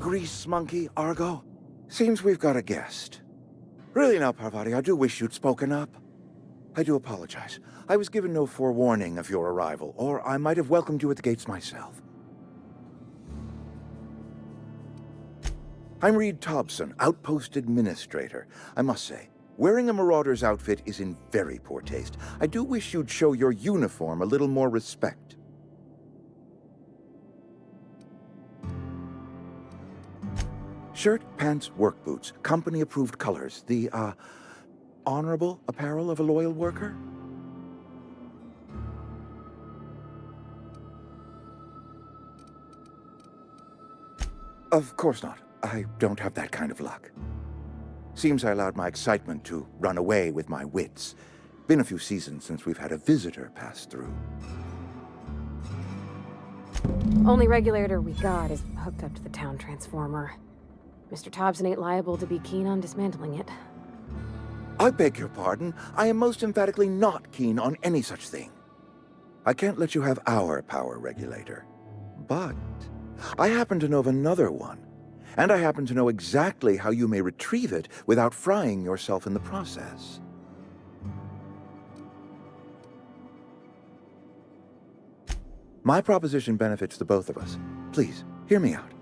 grease monkey, Argo? Seems we've got a guest. Really now, Parvati, I do wish you'd spoken up. I do apologize. I was given no forewarning of your arrival, or I might have welcomed you at the gates myself. I'm Reed Thompson, Outpost Administrator. I must say, wearing a Marauder's outfit is in very poor taste. I do wish you'd show your uniform a little more respect. Shirt, pants, work boots, company-approved colors. The, honorable apparel of a loyal worker? Of course not. I don't have that kind of luck. Seems I allowed my excitement to run away with my wits. Been a few seasons since we've had a visitor pass through. Only regulator we got is hooked up to the town transformer. Mr. Thompson ain't liable to be keen on dismantling it. I beg your pardon. I am most emphatically not keen on any such thing. I can't let you have our power regulator. But I happen to know of another one. And I happen to know exactly how you may retrieve it without frying yourself in the process. My proposition benefits the both of us. Please, hear me out.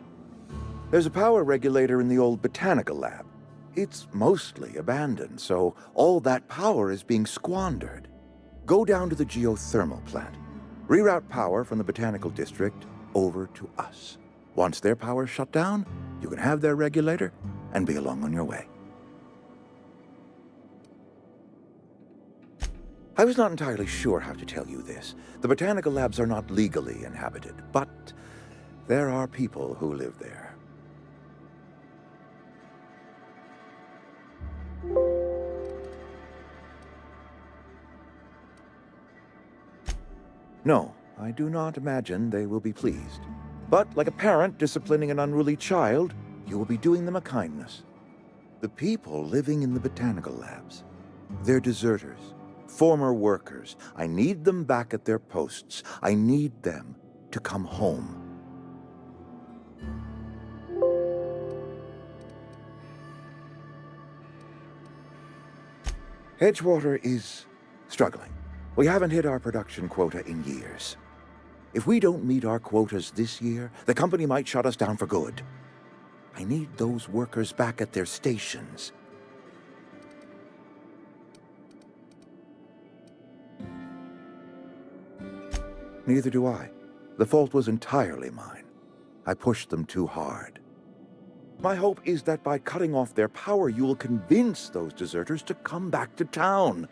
There's a power regulator in the old botanical lab. It's mostly abandoned, so all that power is being squandered. Go down to the geothermal plant. Reroute power from the botanical district over to us. Once their power's shut down, you can have their regulator and be along on your way. I was not entirely sure how to tell you this. The botanical labs are not legally inhabited, but there are people who live there. No, I do not imagine they will be pleased. But like a parent disciplining an unruly child, you will be doing them a kindness. The people living in the botanical labs, they're deserters, former workers. I need them back at their posts. I need them to come home. Edgewater is struggling. We haven't hit our production quota in years. If we don't meet our quotas this year, the company might shut us down for good. I need those workers back at their stations. Neither do I. The fault was entirely mine. I pushed them too hard. My hope is that by cutting off their power, you will convince those deserters to come back to town.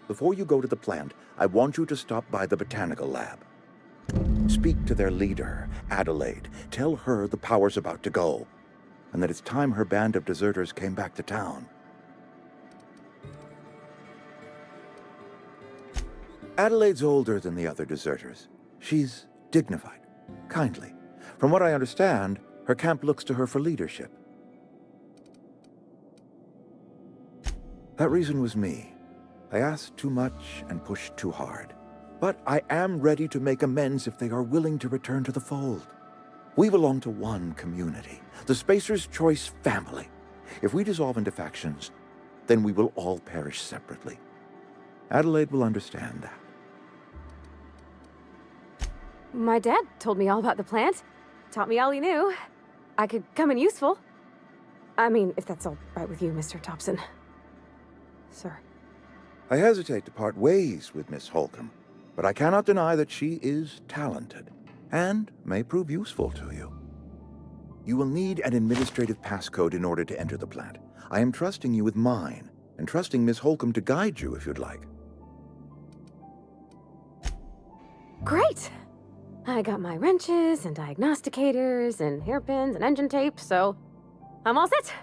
Before you go to the plant, I want you to stop by the botanical lab. Speak to their leader, Adelaide. Tell her the power's about to go, and that it's time her band of deserters came back to town. Adelaide's older than the other deserters. She's dignified, kindly. From what I understand, her camp looks to her for leadership. That reason was me. I asked too much and pushed too hard. But I am ready to make amends if they are willing to return to the fold. We belong to one community, the Spacer's Choice family. If we dissolve into factions, then we will all perish separately. Adelaide will understand that. My dad told me all about the plant. Taught me all he knew. I could come in useful. I mean, if that's all right with you, Mr. Thompson. Sir. I hesitate to part ways with Miss Holcomb, but I cannot deny that she is talented and may prove useful to you. You will need an administrative passcode in order to enter the plant. I am trusting you with mine, and trusting Miss Holcomb to guide you if you'd like. Great! I got my wrenches and diagnosticators and hairpins and engine tape, so I'm all set.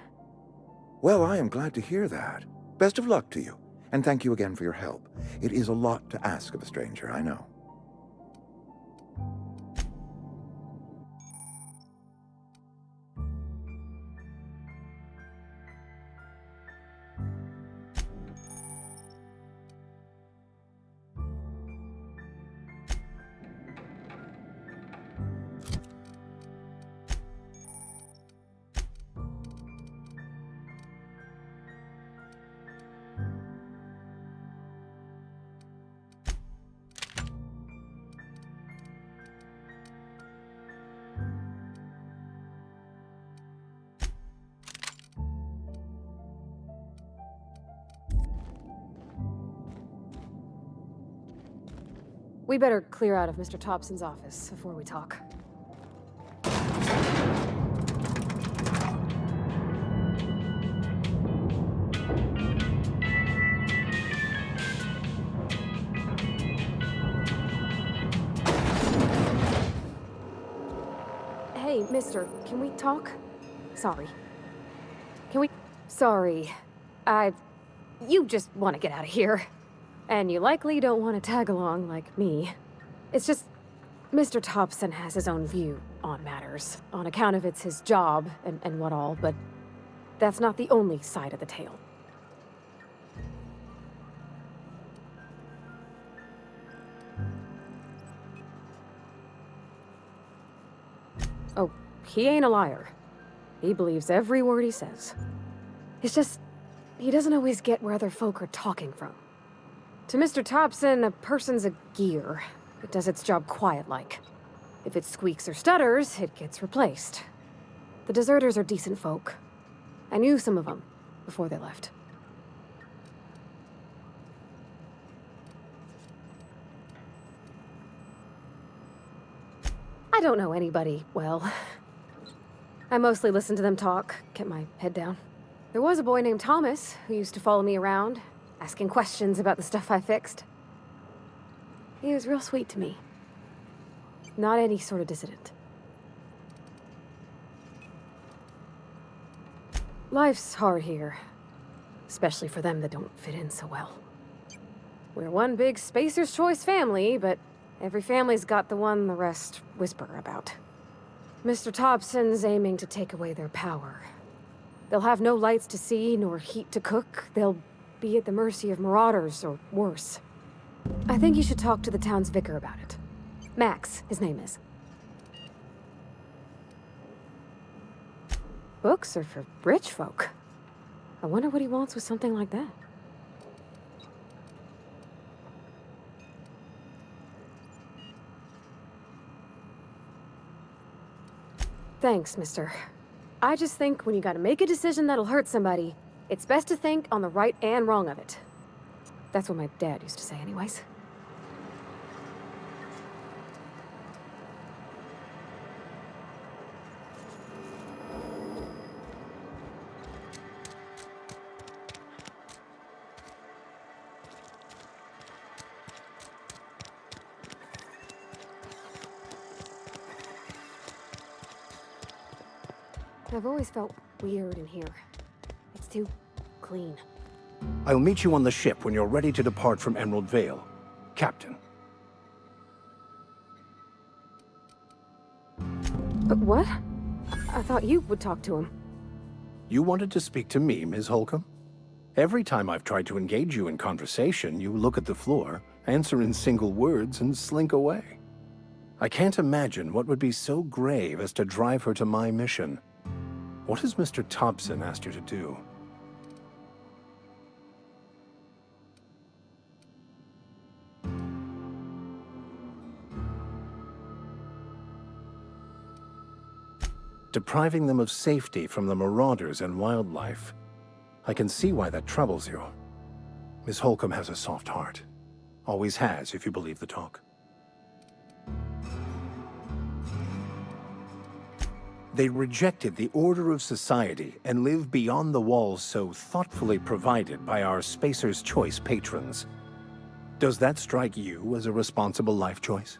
Well, I am glad to hear that. Best of luck to you, and thank you again for your help. It is a lot to ask of a stranger, I know. We better clear out of Mr. Thompson's office before we talk. Hey, mister, can we talk? Sorry. Can we... Sorry. You just want to get out of here. And you likely don't want to tag along like me. It's just... Mr. Thompson has his own view on matters, on account of it's his job and what all, but that's not the only side of the tale. Oh, he ain't a liar. He believes every word he says. It's just, he doesn't always get where other folk are talking from. To Mr. Thompson, a person's a gear. It does its job quiet-like. If it squeaks or stutters, it gets replaced. The deserters are decent folk. I knew some of them before they left. I don't know anybody well. I mostly listen to them talk, kept my head down. There was a boy named Thomas who used to follow me around, asking questions about the stuff I fixed. He was real sweet to me. Not any sort of dissident. Life's hard here, especially for them that don't fit in so well. We're one big Spacer's Choice family, but every family's got the one the rest whisper about. Mr. Thompson's aiming to take away their power. They'll have no lights to see, nor heat to cook. They'll be at the mercy of marauders, or worse. I think you should talk to the town's vicar about it. Max, his name is. Books are for rich folk. I wonder what he wants with something like that. Thanks, mister. I just think when you gotta make a decision that'll hurt somebody, it's best to think on the right and wrong of it. That's what my dad used to say anyways. I've always felt weird in here. It's too clean. I'll meet you on the ship when you're ready to depart from Emerald Vale, Captain. But what? I thought you would talk to him. You wanted to speak to me, Ms. Holcomb? Every time I've tried to engage you in conversation, you look at the floor, answer in single words, and slink away. I can't imagine what would be so grave as to drive her to my mission. What has Mr. Thompson asked you to do? Depriving them of safety from the marauders and wildlife. I can see why that troubles you. Miss Holcomb has a soft heart. Always has, if you believe the talk. They rejected the order of society and live beyond the walls so thoughtfully provided by our Spacer's Choice patrons. Does that strike you as a responsible life choice?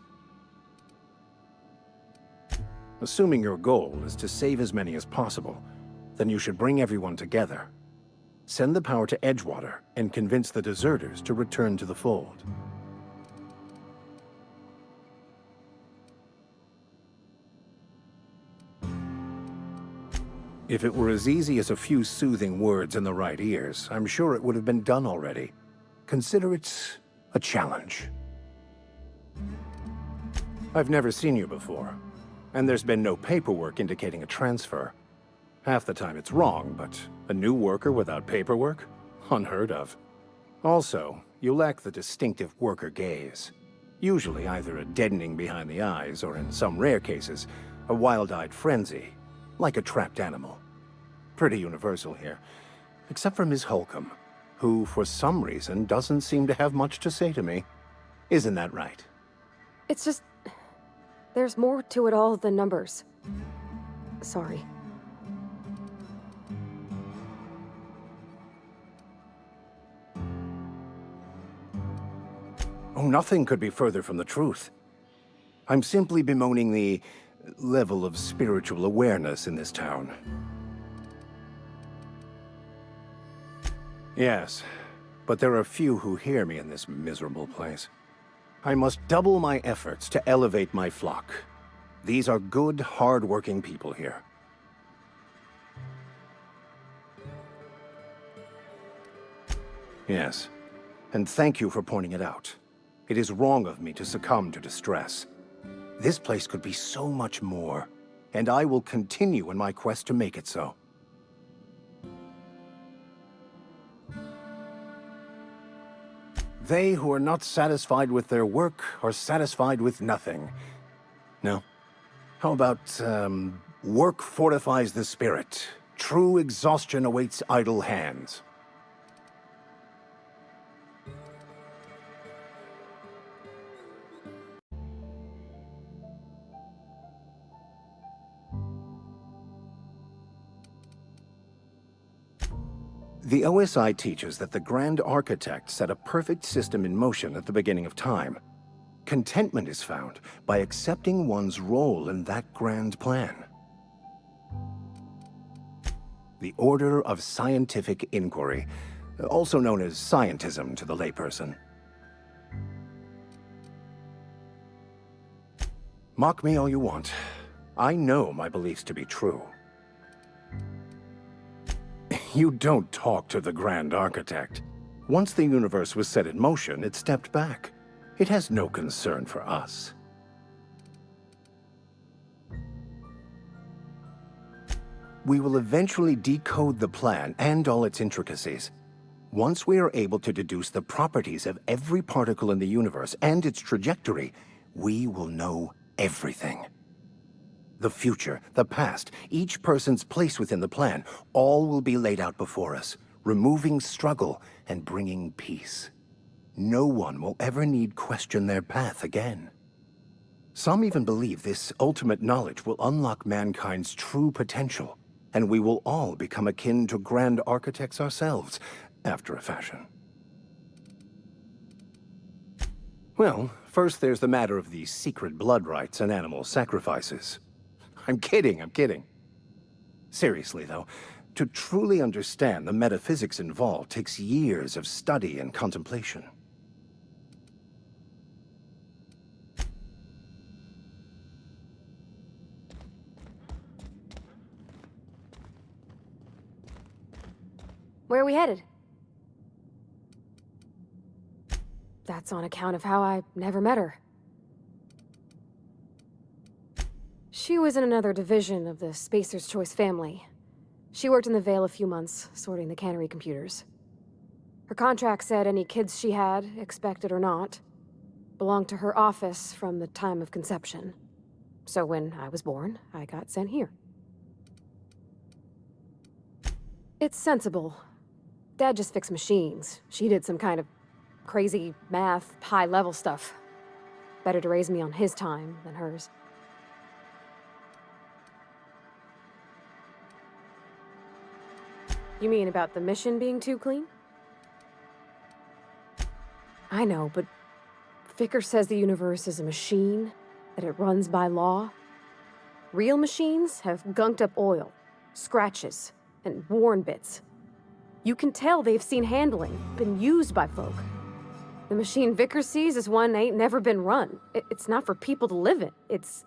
Assuming your goal is to save as many as possible, then you should bring everyone together. Send the power to Edgewater and convince the deserters to return to the fold. If it were as easy as a few soothing words in the right ears, I'm sure it would have been done already. Consider it a challenge. I've never seen you before, and there's been no paperwork indicating a transfer. Half the time it's wrong, but a new worker without paperwork? Unheard of. Also, you lack the distinctive worker gaze. Usually either a deadening behind the eyes, or in some rare cases, a wild-eyed frenzy, like a trapped animal. Pretty universal here, except for Ms. Holcomb, who for some reason doesn't seem to have much to say to me. Isn't that right? It's just... there's more to it all than numbers. Sorry. Oh, nothing could be further from the truth. I'm simply bemoaning the level of spiritual awareness in this town. Yes, but there are few who hear me in this miserable place. I must double my efforts to elevate my flock. These are good, hard-working people here. Yes, and thank you for pointing it out. It is wrong of me to succumb to distress. This place could be so much more, and I will continue in my quest to make it so. They who are not satisfied with their work are satisfied with nothing. No? How about, work fortifies the spirit. True exhaustion awaits idle hands. The OSI teaches that the Grand Architect set a perfect system in motion at the beginning of time. Contentment is found by accepting one's role in that grand plan. The Order of Scientific Inquiry, also known as scientism to the layperson. Mock me all you want. I know my beliefs to be true. You don't talk to the Grand Architect. Once the universe was set in motion, it stepped back. It has no concern for us. We will eventually decode the plan and all its intricacies. Once we are able to deduce the properties of every particle in the universe and its trajectory, we will know everything. The future, the past, each person's place within the plan, all will be laid out before us, removing struggle and bringing peace. No one will ever need question their path again. Some even believe this ultimate knowledge will unlock mankind's true potential, and we will all become akin to Grand Architects ourselves, after a fashion. Well, first there's the matter of the secret blood rites and animal sacrifices. I'm kidding, I'm kidding. Seriously, though, to truly understand the metaphysics involved takes years of study and contemplation. Where are we headed? That's on account of how I never met her. She was in another division of the Spacer's Choice family. She worked in the Vale a few months, sorting the cannery computers. Her contract said any kids she had, expected or not, belonged to her office from the time of conception. So when I was born, I got sent here. It's sensible. Dad just fixed machines. She did some kind of crazy math, high-level stuff. Better to raise me on his time than hers. You mean about the mission being too clean? I know, but Vickers says the universe is a machine, that it runs by law. Real machines have gunked up oil, scratches, and worn bits. You can tell they've seen handling, been used by folk. The machine Vickers sees is one ain't never been run. It's not for people to live in. It's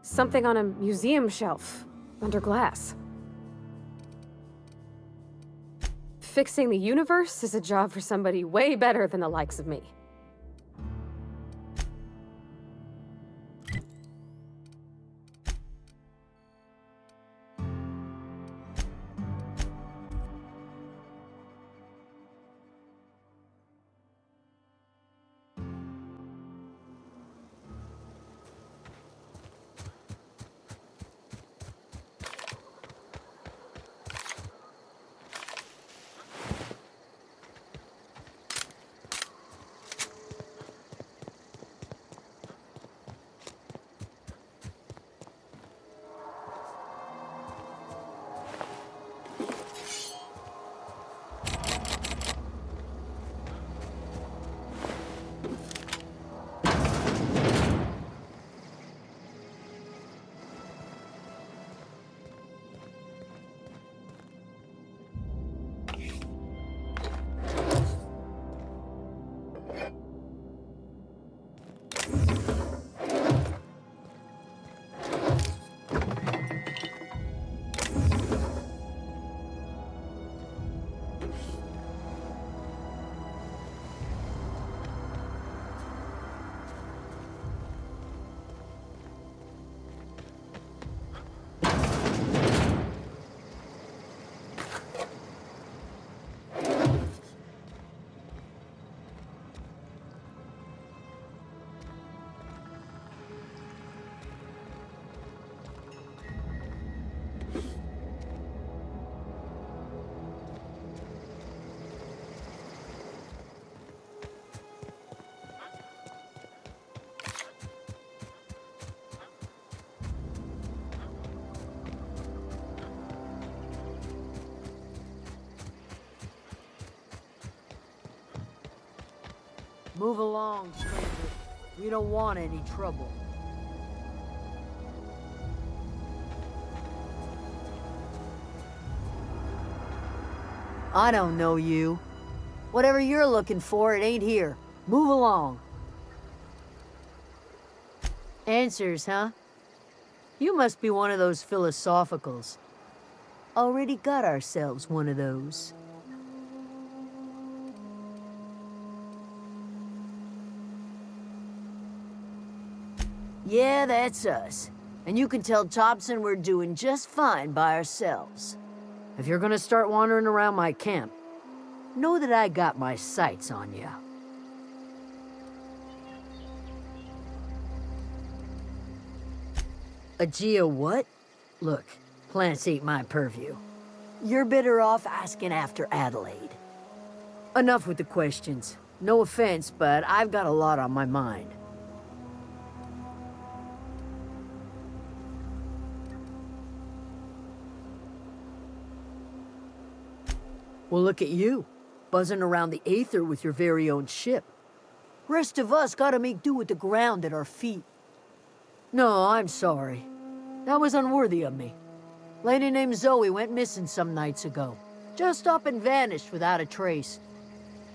something on a museum shelf, under glass. Fixing the universe is a job for somebody way better than the likes of me. Move along, stranger. We don't want any trouble. I don't know you. Whatever you're looking for, it ain't here. Move along. Answers, huh? You must be one of those philosophicals. Already got ourselves one of those. Yeah, that's us. And you can tell Thompson we're doing just fine by ourselves. If you're gonna start wandering around my camp, know that I got my sights on you. A Geo what? Look, plants ain't my purview. You're better off asking after Adelaide. Enough with the questions. No offense, but I've got a lot on my mind. Well, look at you, buzzing around the Aether with your very own ship. Rest of us gotta make do with the ground at our feet. No, I'm sorry. That was unworthy of me. Lady named Zoe went missing some nights ago. Just up and vanished without a trace.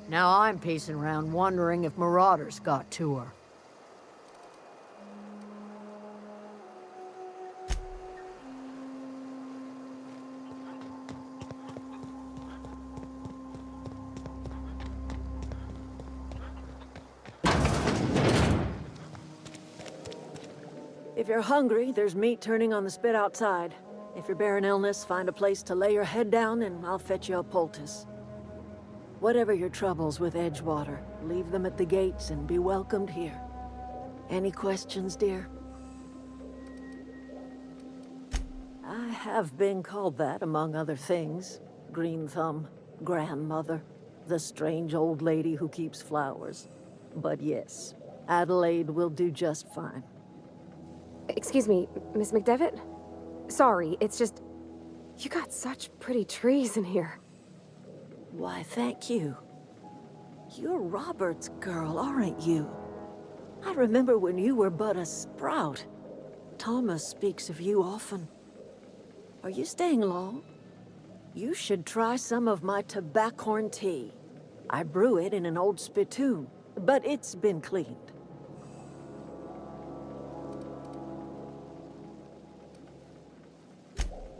Now I'm pacing around wondering if marauders got to her. If you're hungry, there's meat turning on the spit outside. If you're bearing illness, find a place to lay your head down and I'll fetch you a poultice. Whatever your troubles with Edgewater, leave them at the gates and be welcomed here. Any questions, dear? I have been called that, among other things. Green Thumb, grandmother, the strange old lady who keeps flowers. But yes, Adelaide will do just fine. Excuse me, Miss McDevitt? Sorry, it's just... You got such pretty trees in here. Why, thank you. You're Robert's girl, aren't you? I remember when you were but a sprout. Thomas speaks of you often. Are you staying long? You should try some of my tobaccorn tea. I brew it in an old spittoon, but it's been cleaned.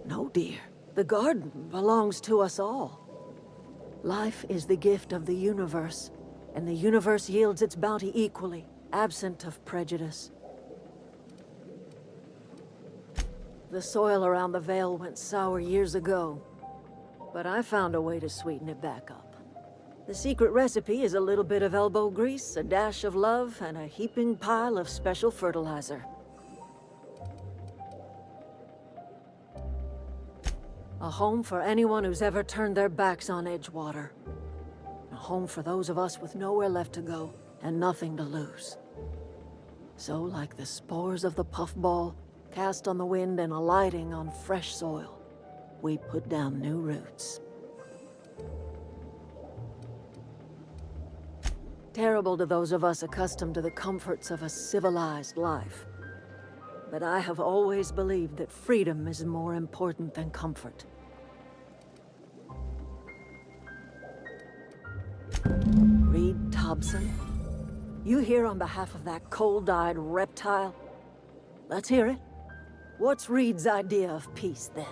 No, dear. The garden belongs to us all. Life is the gift of the universe, and the universe yields its bounty equally, absent of prejudice. The soil around the Vale went sour years ago, but I found a way to sweeten it back up. The secret recipe is a little bit of elbow grease, a dash of love, and a heaping pile of special fertilizer. A home for anyone who's ever turned their backs on Edgewater. A home for those of us with nowhere left to go and nothing to lose. So, like the spores of the puffball, cast on the wind and alighting on fresh soil, we put down new roots. Terrible to those of us accustomed to the comforts of a civilized life. But I have always believed that freedom is more important than comfort. Reed Thompson? You here on behalf of that cold-eyed reptile? Let's hear it. What's Reed's idea of peace, then?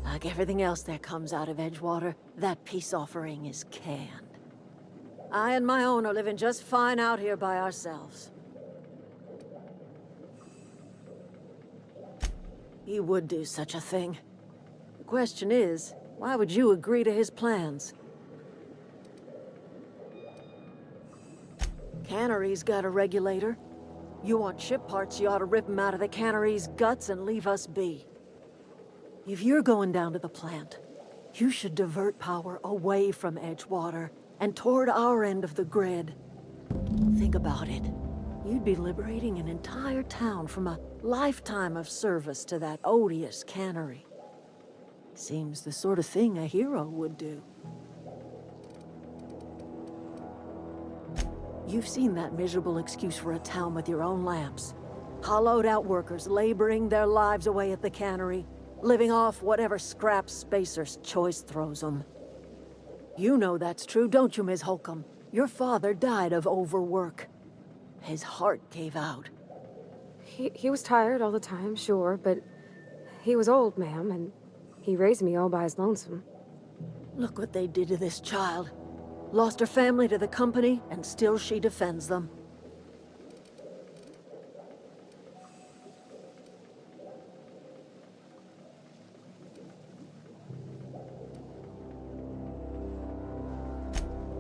Like everything else that comes out of Edgewater, that peace offering is canned. I and my own are living just fine out here by ourselves. He would do such a thing. The question is, why would you agree to his plans? Cannery's got a regulator. You want ship parts, you ought to rip 'em out of the cannery's guts and leave us be. If you're going down to the plant, you should divert power away from Edgewater and toward our end of the grid. Think about it. You'd be liberating an entire town from a lifetime of service to that odious cannery. Seems the sort of thing a hero would do. You've seen that miserable excuse for a town with your own lamps. Hollowed-out workers laboring their lives away at the cannery, living off whatever scraps Spacer's Choice throws them. You know that's true, don't you, Ms. Holcomb? Your father died of overwork. His heart gave out. He was tired all the time, sure, but he was old, ma'am, and he raised me all by his lonesome. Look what they did to this child. Lost her family to the company, and still she defends them.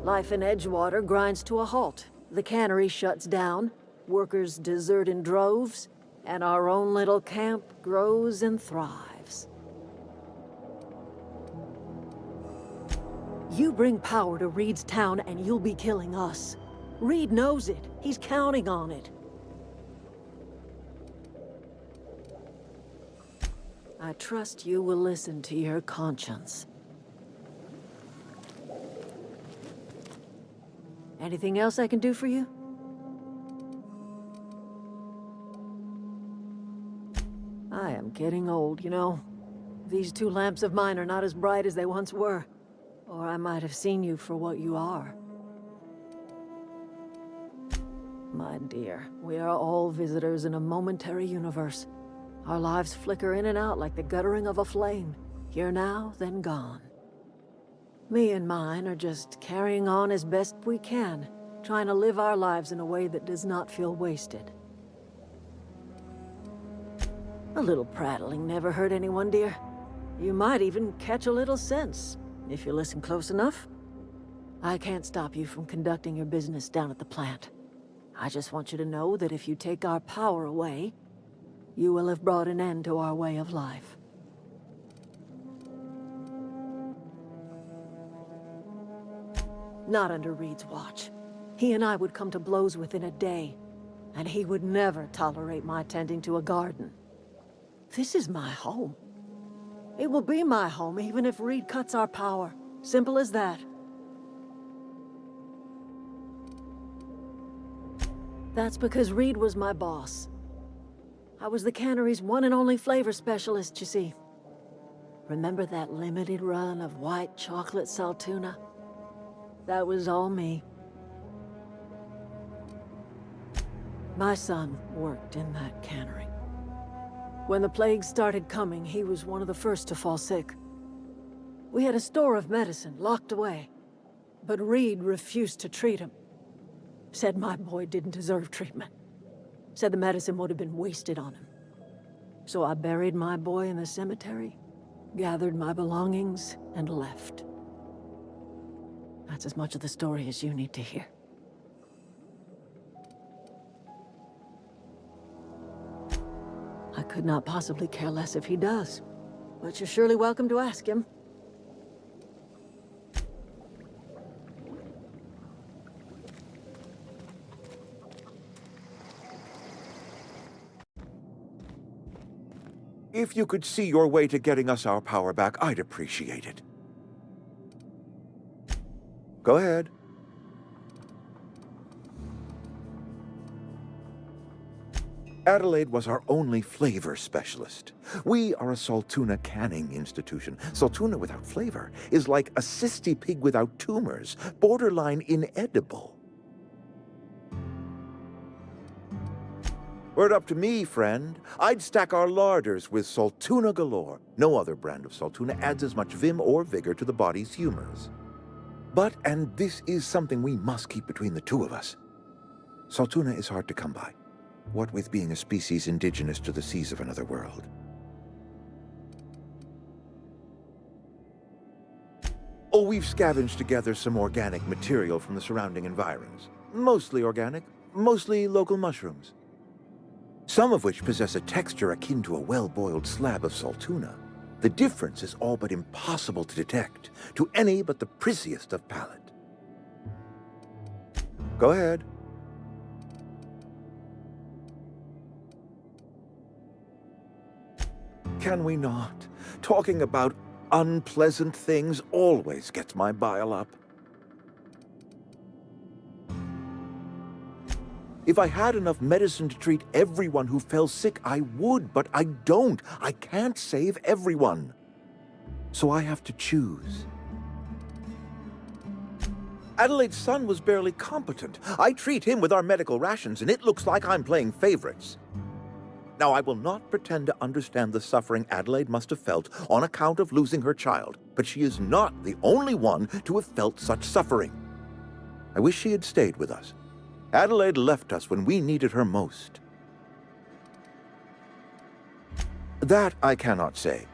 Life in Edgewater grinds to a halt. The cannery shuts down, workers desert in droves, and our own little camp grows and thrives. You bring power to Reed's town and you'll be killing us. Reed knows it. He's counting on it. I trust you will listen to your conscience. Anything else I can do for you? I am getting old, you know. These two lamps of mine are not as bright as they once were. Or I might have seen you for what you are. My dear, we are all visitors in a momentary universe. Our lives flicker in and out like the guttering of a flame. Here now, then gone. Me and mine are just carrying on as best we can, trying to live our lives in a way that does not feel wasted. A little prattling never hurt anyone, dear. You might even catch a little sense, if you listen close enough. I can't stop you from conducting your business down at the plant. I just want you to know that if you take our power away, you will have brought an end to our way of life. Not under Reed's watch. He and I would come to blows within a day, and he would never tolerate my tending to a garden. This is my home. It will be my home even if Reed cuts our power. Simple as that. That's because Reed was my boss. I was the cannery's one and only flavor specialist, you see. Remember that limited run of white chocolate saltuna? That was all me. My son worked in that cannery. When the plague started coming, he was one of the first to fall sick. We had a store of medicine locked away, but Reed refused to treat him. Said my boy didn't deserve treatment. Said the medicine would have been wasted on him. So I buried my boy in the cemetery, gathered my belongings, and left. That's as much of the story as you need to hear. I could not possibly care less if he does, but you're surely welcome to ask him. If you could see your way to getting us our power back, I'd appreciate it. Go ahead. Adelaide was our only flavor specialist. We are a Saltuna canning institution. Saltuna without flavor is like a cysty pig without tumors, borderline inedible. Were it up to me, friend, I'd stack our larders with Saltuna galore. No other brand of Saltuna adds as much vim or vigor to the body's humors. But, and this is something we must keep between the two of us, Saltuna is hard to come by, what with being a species indigenous to the seas of another world. Oh, we've scavenged together some organic material from the surrounding environs. Mostly organic, mostly local mushrooms. Some of which possess a texture akin to a well-boiled slab of Saltuna. The difference is all but impossible to detect to any but the prissiest of palate. Go ahead. Can we not? Talking about unpleasant things always gets my bile up. If I had enough medicine to treat everyone who fell sick, I would, but I don't. I can't save everyone. So I have to choose. Adelaide's son was barely competent. I treat him with our medical rations, and it looks like I'm playing favorites. Now, I will not pretend to understand the suffering Adelaide must have felt on account of losing her child, but she is not the only one to have felt such suffering. I wish she had stayed with us. Adelaide left us when we needed her most. That I cannot say.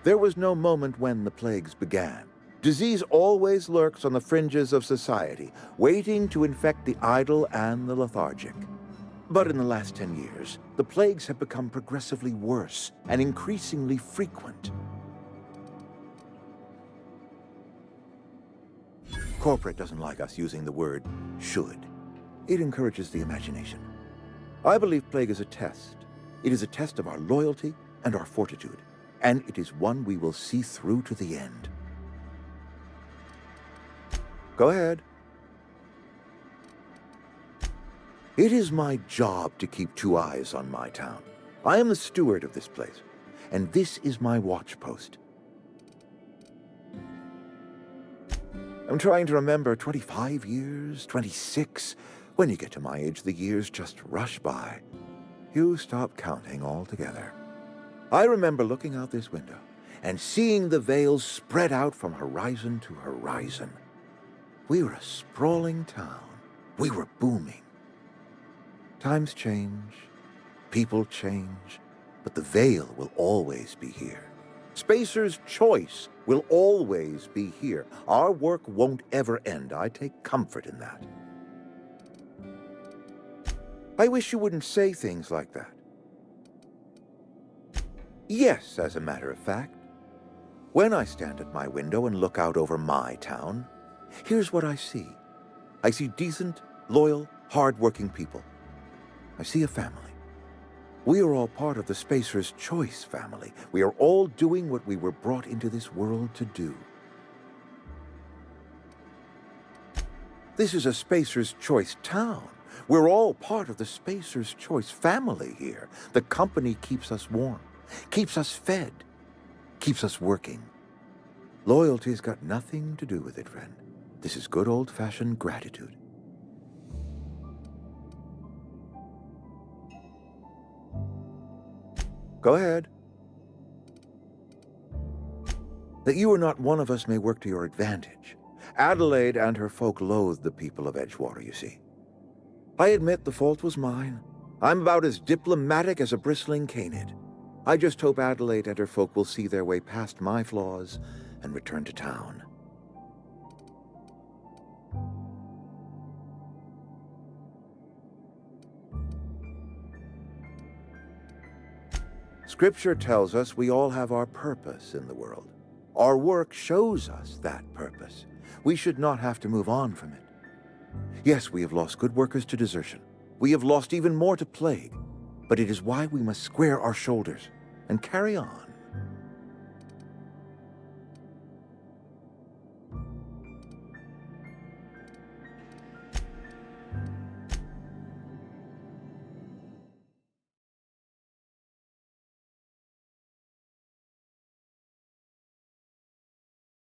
There was no moment when the plagues began. Disease always lurks on the fringes of society, waiting to infect the idle and the lethargic. But in the last 10 years, the plagues have become progressively worse and increasingly frequent. Corporate doesn't like us using the word should. It encourages the imagination. I believe plague is a test. It is a test of our loyalty and our fortitude, and it is one we will see through to the end. Go ahead. It is my job to keep two eyes on my town. I am the steward of this place, and this is my watch post. I'm trying to remember 25 years, 26. When you get to my age, the years just rush by. You stop counting altogether. I remember looking out this window and seeing the veils spread out from horizon to horizon. We were a sprawling town. We were booming. Times change, people change, but the veil will always be here. Spacer's choice will always be here. Our work won't ever end. I take comfort in that. I wish you wouldn't say things like that. Yes, as a matter of fact. When I stand at my window and look out over my town, here's what I see. I see decent, loyal, hard-working people. I see a family. We are all part of the Spacer's Choice family. We are all doing what we were brought into this world to do. This is a Spacer's Choice town. We're all part of the Spacer's Choice family here. The company keeps us warm, keeps us fed, keeps us working. Loyalty's got nothing to do with it, friend. This is good old-fashioned gratitude. Go ahead. That you are not one of us may work to your advantage. Adelaide and her folk loathed the people of Edgewater, you see. I admit the fault was mine. I'm about as diplomatic as a bristling canid. I just hope Adelaide and her folk will see their way past my flaws and return to town. Scripture tells us we all have our purpose in the world. Our work shows us that purpose. We should not have to move on from it. Yes, we have lost good workers to desertion. We have lost even more to plague. But it is why we must square our shoulders and carry on.